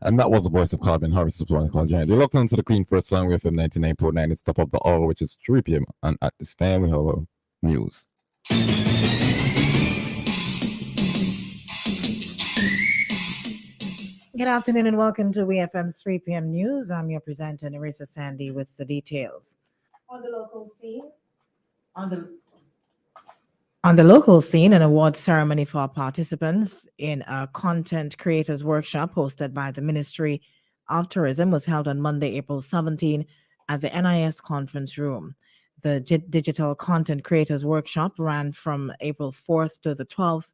And that was the voice of Carbon Harvest Supply called Giant. You're locked onto the Clean First Song WEFM 99.9. It's top of the hour, which is 3 p.m. And at this time, we have our news. Good afternoon and welcome to WEFM's 3 p.m. news. I'm your presenter, Nerissa Sandy, with the details. On the local scene, an awards ceremony for participants in a content creators workshop hosted by the Ministry of Tourism was held on Monday, April 17 at the NIS conference room. The Digital Content Creators Workshop ran from April 4th to the 12th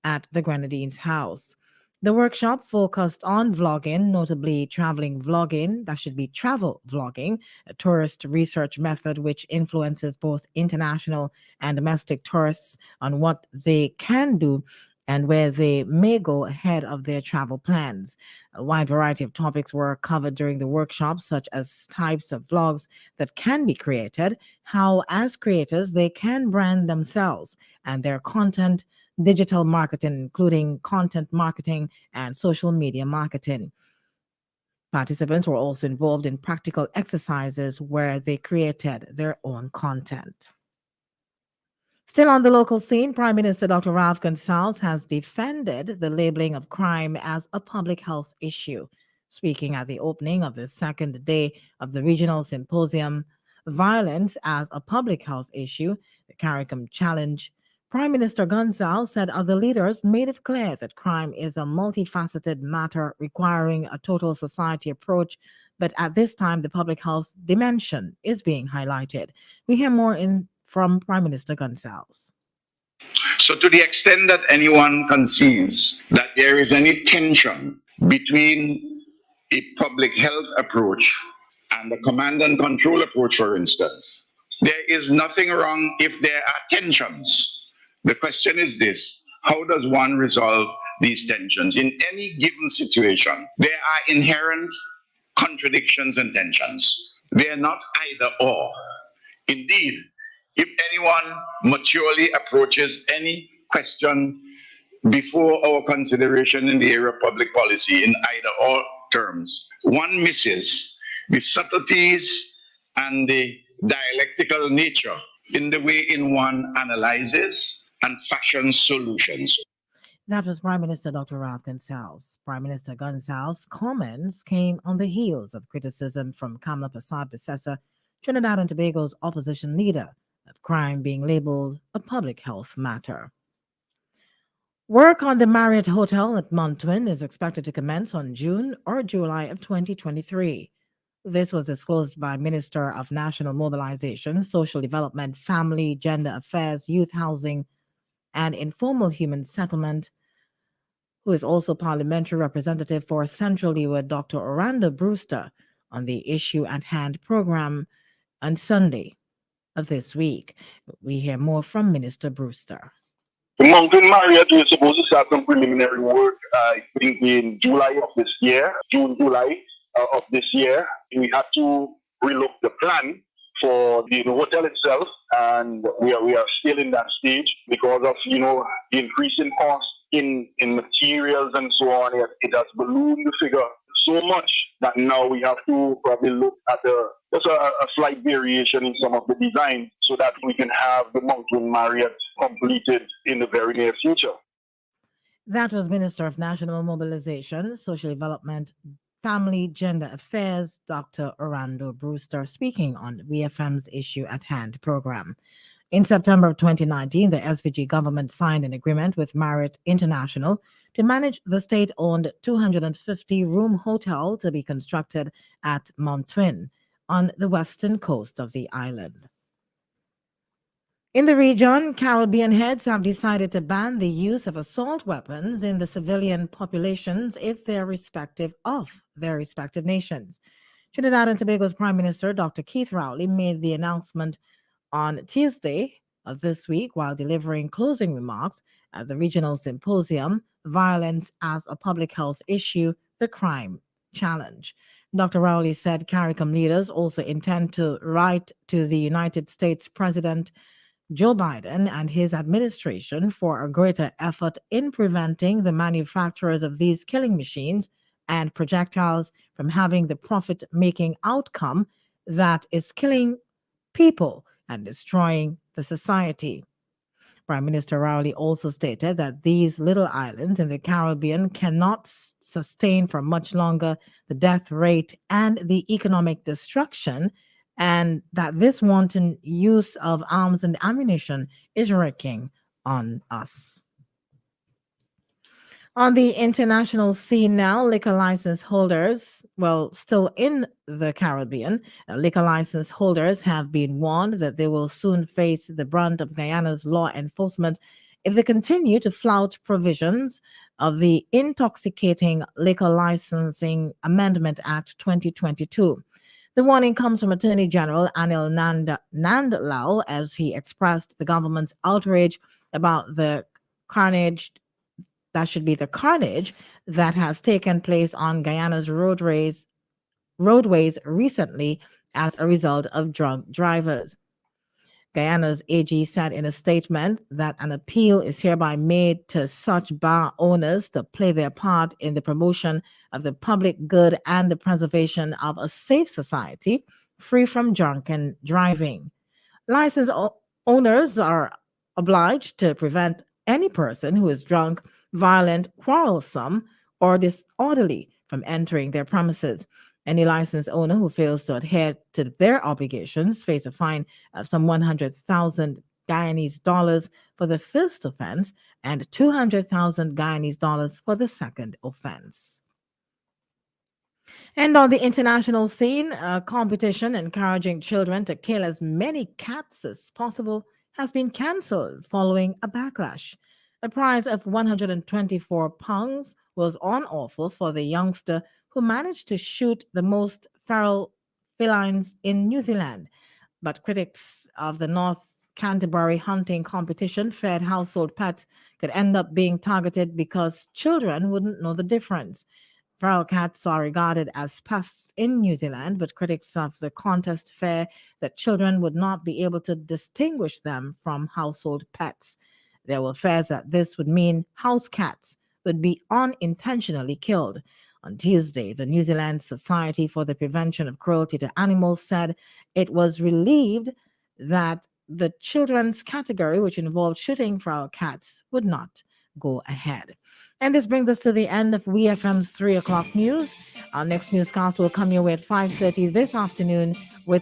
at the Grenadines House. The workshop focused on vlogging, notably traveling vlogging, that should be travel vlogging, a tourist research method which influences both international and domestic tourists on what they can do and where they may go ahead of their travel plans. A wide variety of topics were covered during the workshop, such as types of vlogs that can be created, how, as creators, they can brand themselves and their content, digital marketing, including content marketing and social media marketing. Participants were also involved in practical exercises where they created their own content. Still on the local scene, Prime Minister Dr. Ralph Gonsalves has defended the labeling of crime as a public health issue. Speaking at the opening of the second day of the regional symposium, Violence as a Public Health Issue, the CARICOM Challenge, Prime Minister Gonsalves said other leaders made it clear that crime is a multifaceted matter requiring a total society approach, but at this time the public health dimension is being highlighted. We hear more from Prime Minister Gonsalves. So to the extent that anyone conceives that there is any tension between a public health approach and the command and control approach, for instance, there is nothing wrong if there are tensions. The question is this: how does one resolve these tensions? In any given situation, there are inherent contradictions and tensions. They are not either or. Indeed, if anyone maturely approaches any question before our consideration in the area of public policy in either or terms, one misses the subtleties and the dialectical nature in the way in one analyzes and fashions solutions. That was Prime Minister Dr. Ralph Gonsalves. Prime Minister Gonsalves' comments came on the heels of criticism from Kamla Persad-Bissessor, Trinidad and Tobago's opposition leader, of crime being labeled a public health matter. Work on the Marriott Hotel at Montwin is expected to commence on June or July of 2023. This was disclosed by Minister of National Mobilization, Social Development, Family, Gender Affairs, Youth Housing, and Informal Human Settlement, who is also parliamentary representative for Central Leeward, Dr. Orlando Brewster, on the Issue at Hand program on Sunday of this week. We hear more from Minister Brewster. The Mountain Marriott is supposed to start some preliminary work, I think, in July of this year, July of this year. We had to relook the plan for the hotel itself, and we are still in that stage because of the increase in cost in materials and so on. It has ballooned the figure so much that now we have to probably look at just a slight variation in some of the design so that we can have the Mountain Marriott completed in the very near future. That was Minister of National Mobilization, Social Development, Family, Gender Affairs, Dr. Orlando Brewster, speaking on WEFM's Issue at Hand program. In September of 2019, the SVG government signed an agreement with Marriott International to manage the state-owned 250-room hotel to be constructed at Montwin on the western coast of the island. In the region, Caribbean heads have decided to ban the use of assault weapons in the civilian populations of their respective nations. Trinidad and Tobago's Prime Minister, Dr. Keith Rowley, made the announcement on Tuesday of this week while delivering closing remarks at the regional symposium, Violence as a Public Health Issue, the Crime Challenge. Dr. Rowley said CARICOM leaders also intend to write to the United States President Joe Biden and his administration for a greater effort in preventing the manufacturers of these killing machines and projectiles from having the profit-making outcome that is killing people and destroying the society. Prime Minister Rowley also stated that these little islands in the Caribbean cannot sustain for much longer the death rate and the economic destruction, and that this wanton use of arms and ammunition is wreaking on us. On the international scene now, liquor license holders, still in the Caribbean, liquor license holders have been warned that they will soon face the brunt of Guyana's law enforcement if they continue to flout provisions of the Intoxicating Liquor Licensing Amendment Act 2022. The warning comes from Attorney General Anil Nandlal as he expressed the government's outrage about the carnage that has taken place on Guyana's roadways recently as a result of drunk drivers. Guyana's AG said in a statement that an appeal is hereby made to such bar owners to play their part in the promotion of the public good and the preservation of a safe society free from drunken driving. License owners are obliged to prevent any person who is drunk, violent, quarrelsome, or disorderly from entering their premises. Any license owner who fails to adhere to their obligations face a fine of some 100,000 Guyanese dollars for the first offense and 200,000 Guyanese dollars for the second offense. And on the international scene, a competition encouraging children to kill as many cats as possible has been cancelled following a backlash. A prize of £124 was on offer for the youngster who managed to shoot the most feral felines in New Zealand. But critics of the North Canterbury hunting competition feared household pets could end up being targeted because children wouldn't know the difference. Feral cats are regarded as pests in New Zealand, but critics of the contest fear that children would not be able to distinguish them from household pets. There were fears that this would mean house cats would be unintentionally killed. On Tuesday, the New Zealand Society for the Prevention of Cruelty to Animals said it was relieved that the children's category, which involved shooting feral cats, would not go ahead. And this brings us to the end of WEFM's 3 o'clock news. Our next newscast will come your way at 5:30 this afternoon with